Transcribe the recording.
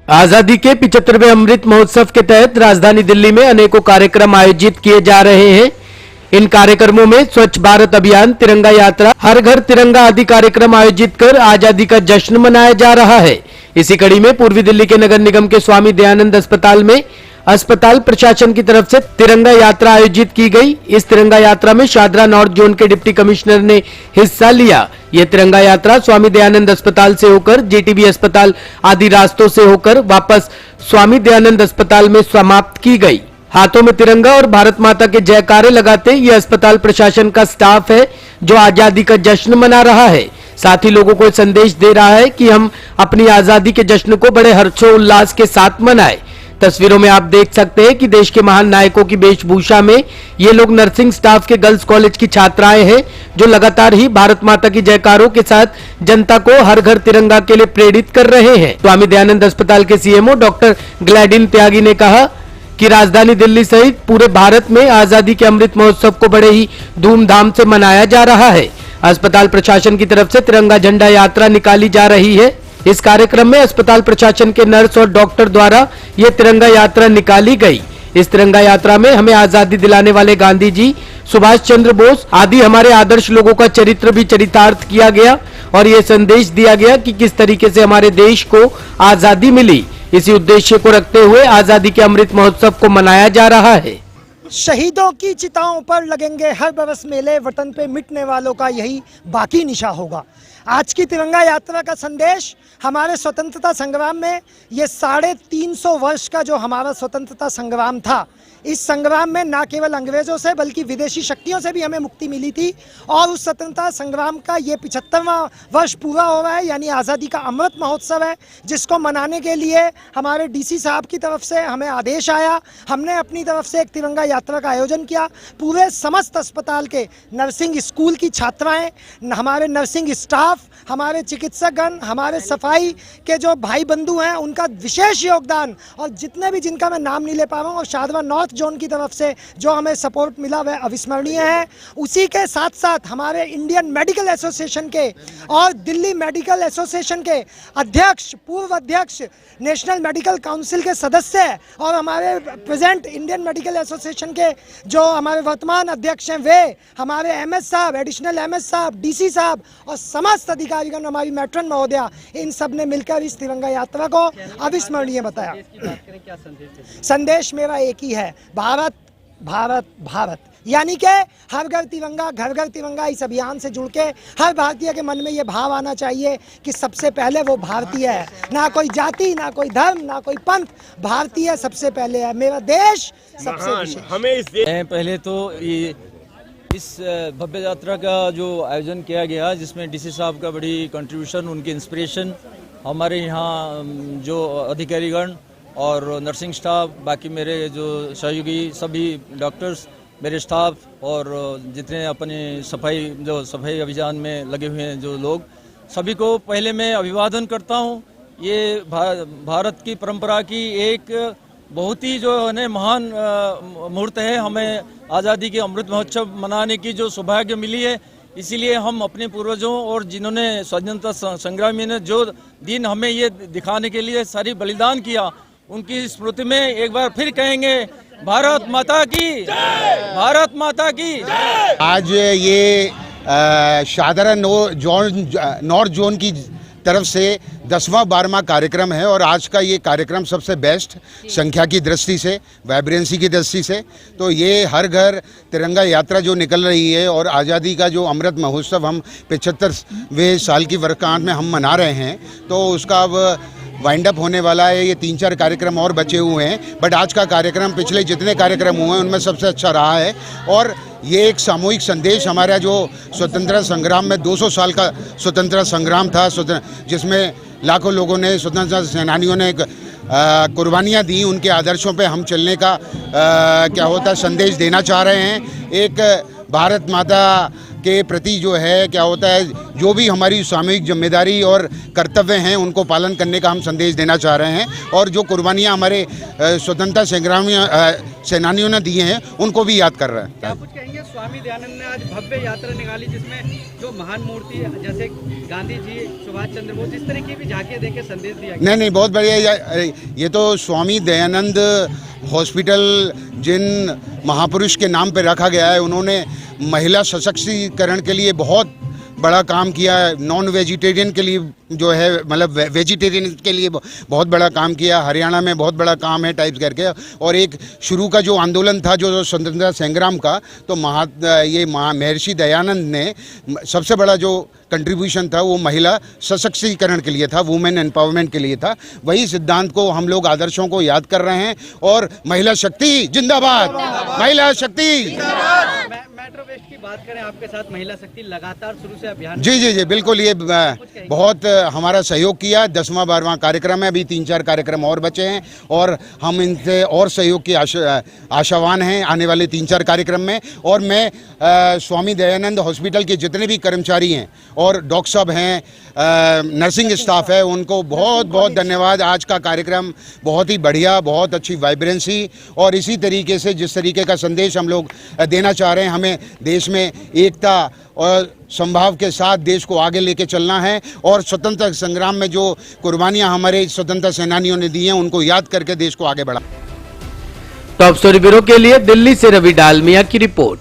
आजादी के 75वें अमृत महोत्सव के तहत राजधानी दिल्ली में अनेकों कार्यक्रम आयोजित किए जा रहे हैं। इन कार्यक्रमों में स्वच्छ भारत अभियान, तिरंगा यात्रा, हर घर तिरंगा आदि कार्यक्रम आयोजित कर आजादी का जश्न मनाया जा रहा है। इसी कड़ी में पूर्वी दिल्ली के नगर निगम के स्वामी दयानंद अस्पताल में अस्पताल प्रशासन की तरफ से तिरंगा यात्रा आयोजित की गई। इस तिरंगा यात्रा में शादरा नॉर्थ जोन के डिप्टी कमिश्नर ने हिस्सा लिया। यह तिरंगा यात्रा स्वामी दयानंद अस्पताल से होकर जेटीबी अस्पताल आदि रास्तों से होकर वापस स्वामी दयानंद अस्पताल में समाप्त की गई। हाथों में तिरंगा और भारत माता के जयकारे लगाते यह अस्पताल प्रशासन का स्टाफ है जो आजादी का जश्न मना रहा है। साथ ही लोगों को संदेश दे रहा है कि हम अपनी आजादी के जश्न को बड़े हर्षोल्लास के साथ मनाएं। तस्वीरों में आप देख सकते हैं कि देश के महान नायकों की वेशभूषा में ये लोग नर्सिंग स्टाफ के गर्ल्स कॉलेज की छात्राएं हैं जो लगातार ही भारत माता की जयकारों के साथ जनता को हर घर तिरंगा के लिए प्रेरित कर रहे हैं। स्वामी दयानंद अस्पताल के सीएमओ डॉक्टर ग्लैडिन त्यागी ने कहा कि राजधानी दिल्ली सहित पूरे भारत में आजादी के अमृत महोत्सव को बड़े ही धूमधाम से मनाया जा रहा है। अस्पताल प्रशासन की तरफ से तिरंगा झंडा यात्रा निकाली जा रही है। इस कार्यक्रम में अस्पताल प्रशासन के नर्स और डॉक्टर द्वारा ये तिरंगा यात्रा निकाली गई। इस तिरंगा यात्रा में हमें आजादी दिलाने वाले गांधी जी, सुभाष चंद्र बोस आदि हमारे आदर्श लोगों का चरित्र भी चरितार्थ किया गया और ये संदेश दिया गया कि किस तरीके से हमारे देश को आजादी मिली। इसी उद्देश्य को रखते हुए आजादी के अमृत महोत्सव को मनाया जा रहा है। शहीदों की चिताओं पर लगेंगे हर बरस मेले, वतन पे मिटने वालों का यही बाकी निशा होगा। आज की तिरंगा यात्रा का संदेश हमारे स्वतंत्रता संग्राम में ये 350 वर्ष का जो हमारा स्वतंत्रता संग्राम था, इस संग्राम में न केवल अंग्रेजों से बल्कि विदेशी शक्तियों से भी हमें मुक्ति मिली थी और उस स्वतंत्रता संग्राम का ये 75वां वर्ष पूरा हो रहा है, यानी आज़ादी का अमृत महोत्सव है, जिसको मनाने के लिए हमारे डीसी साहब की तरफ से हमें आदेश आया। हमने अपनी तरफ से एक तिरंगा यात्रा का आयोजन किया। पूरे समस्त अस्पताल के नर्सिंग स्कूल की छात्राएँ, हमारे नर्सिंग स्टाफ, हमारे चिकित्सकगण, हमारे सफाई के जो भाई बंधु हैं, उनका विशेष योगदान और जितने भी जिनका मैं नाम नहीं ले पा रहा हूँ और शादरा नॉर्थ जोन की तरफ से जो हमें सपोर्ट मिला वह अविस्मरणीय है। उसी के साथ साथ हमारे इंडियन मेडिकल एसोसिएशन के और दिल्ली मेडिकल एसोसिएशन के अध्यक्ष, पूर्व अध्यक्ष, नेशनल मेडिकल काउंसिल के सदस्य और हमारे प्रेजेंट इंडियन मेडिकल एसोसिएशन के जो हमारे वर्तमान अध्यक्ष हैं वे, हमारे एमएस साहब, एडिशनल एमएस साहब, डीसी साहब और समस्त अधिकारीगण, हमारी मैट्रन महोदया, इन सब ने मिलकर इस तिरंगा यात्रा को अविस्मरणीय बताया। संदेश मेरा एक ही है, भारत भारत भारत, यानी कि हर घर तिरंगा, घर घर तिरंगा। इस अभियान से जुड़ के हर भारतीय के मन में ये भाव आना चाहिए कि सबसे पहले वो भारतीय है, ना कोई जाति, ना कोई धर्म, ना कोई पंथ, भारतीय सबसे पहले है, मेरा देश सबसे विशेष। हमें पहले तो इस भव्य यात्रा का जो आयोजन किया गया, जिसमें डीसी साहब का बड़ी कंट्रीब्यूशन, उनकी इंस्पिरेशन, हमारे यहाँ जो अधिकारीगण और नर्सिंग स्टाफ, बाकी मेरे जो सहयोगी सभी डॉक्टर्स, मेरे स्टाफ और जितने अपने सफाई अभियान में लगे हुए हैं जो लोग, सभी को पहले मैं अभिवादन करता हूँ। ये भारत की परंपरा की एक बहुत ही जो है महान मुहूर्त है। हमें आज़ादी के अमृत महोत्सव मनाने की जो सौभाग्य मिली है, इसीलिए हम अपने पूर्वजों और जिन्होंने स्वतंत्रता संग्रामी ने जो दिन हमें ये दिखाने के लिए सारी बलिदान किया, उनकी स्मृति में एक बार फिर कहेंगे भारत माता की, भारत माता की। आज ये शादरा नॉर्थ जोन की तरफ से 10वां 12वां कार्यक्रम है और आज का ये कार्यक्रम सबसे बेस्ट संख्या की दृष्टि से, वाइब्रेंसी की दृष्टि से, तो ये हर घर तिरंगा यात्रा जो निकल रही है और आज़ादी का जो अमृत महोत्सव हम 75वें साल की वर्षगांठ में हम मना रहे हैं, तो उसका अब वाइंड अप होने वाला है। ये 3-4 कार्यक्रम और बचे हुए हैं, बट आज का कार्यक्रम पिछले जितने कार्यक्रम हुए हैं उनमें सबसे अच्छा रहा है। और ये एक सामूहिक संदेश, हमारा जो स्वतंत्रता संग्राम में 200 साल का स्वतंत्रता संग्राम था, जिसमें लाखों लोगों ने, स्वतंत्रता सेनानियों ने कुर्बानियाँ दी, उनके आदर्शों पे हम चलने का क्या होता है संदेश देना चाह रहे हैं। एक भारत माता के प्रति जो है क्या होता है जो भी हमारी सामूहिक जिम्मेदारी और कर्तव्य हैं उनको पालन करने का हम संदेश देना चाह रहे हैं और जो कुर्बानियाँ हमारे स्वतंत्रता सेनानियों ने दिए हैं उनको भी याद कर रहे हैं। क्या कुछ कहेंगे? स्वामी दयानंद ने आज भव्य यात्रा निकाली जिसमेम जो महान मूर्ति जैसे गांधी जी, सुभाष चंद्र बोस, इस तरह की भी झांकियां देके संदेश दिया गया। नहीं, बहुत बढ़िया। ये तो स्वामी दयानंद हॉस्पिटल जिन महापुरुष के नाम पे रखा गया है, उन्होंने महिला सशक्तिकरण के लिए बहुत बड़ा काम किया है। नॉन वेजिटेरियन के लिए जो है, मतलब वेजिटेरियन के लिए बहुत बड़ा काम किया। हरियाणा में बहुत बड़ा काम है टाइप्स करके। और एक शुरू का जो आंदोलन था जो स्वतंत्रता संग्राम का, तो महर्षि दयानंद ने सबसे बड़ा जो कंट्रीब्यूशन था वो महिला सशक्तिकरण के लिए था, वुमेन एम्पावरमेंट के लिए था। वही सिद्धांत को हम लोग, आदर्शों को याद कर रहे हैं। और महिला शक्ति जिंदाबाद, महिला शक्ति। मेट्रो वेस्ट की बात करें, आपके साथ महिला शक्ति लगातार शुरू से अभियान। जी, बिल्कुल। ये बहुत हमारा सहयोग किया। 10वां 12वां कार्यक्रम है, अभी 3-4 कार्यक्रम और बचे हैं और हम इनसे और सहयोग की आशावान हैं आने वाले 3-4 कार्यक्रम में। और मैं स्वामी दयानंद हॉस्पिटल के जितने भी कर्मचारी हैं और डॉक्टर साहब हैं, नर्सिंग स्टाफ है, उनको बहुत बहुत धन्यवाद। आज का कार्यक्रम बहुत ही बढ़िया, बहुत अच्छी वाइब्रेंसी और इसी तरीके से जिस तरीके का संदेश हम लोग देना चाह रहे हैं, हमें देश में एकता और संभाव के साथ देश को आगे लेके चलना है। और स्वतंत्रता संग्राम में जो कुर्बानियां हमारे स्वतंत्रता सेनानियों ने दी हैं उनको याद करके देश को आगे बढ़ा। टॉप स्टोरी ब्यूरो के लिए दिल्ली से रवि डालमिया की रिपोर्ट।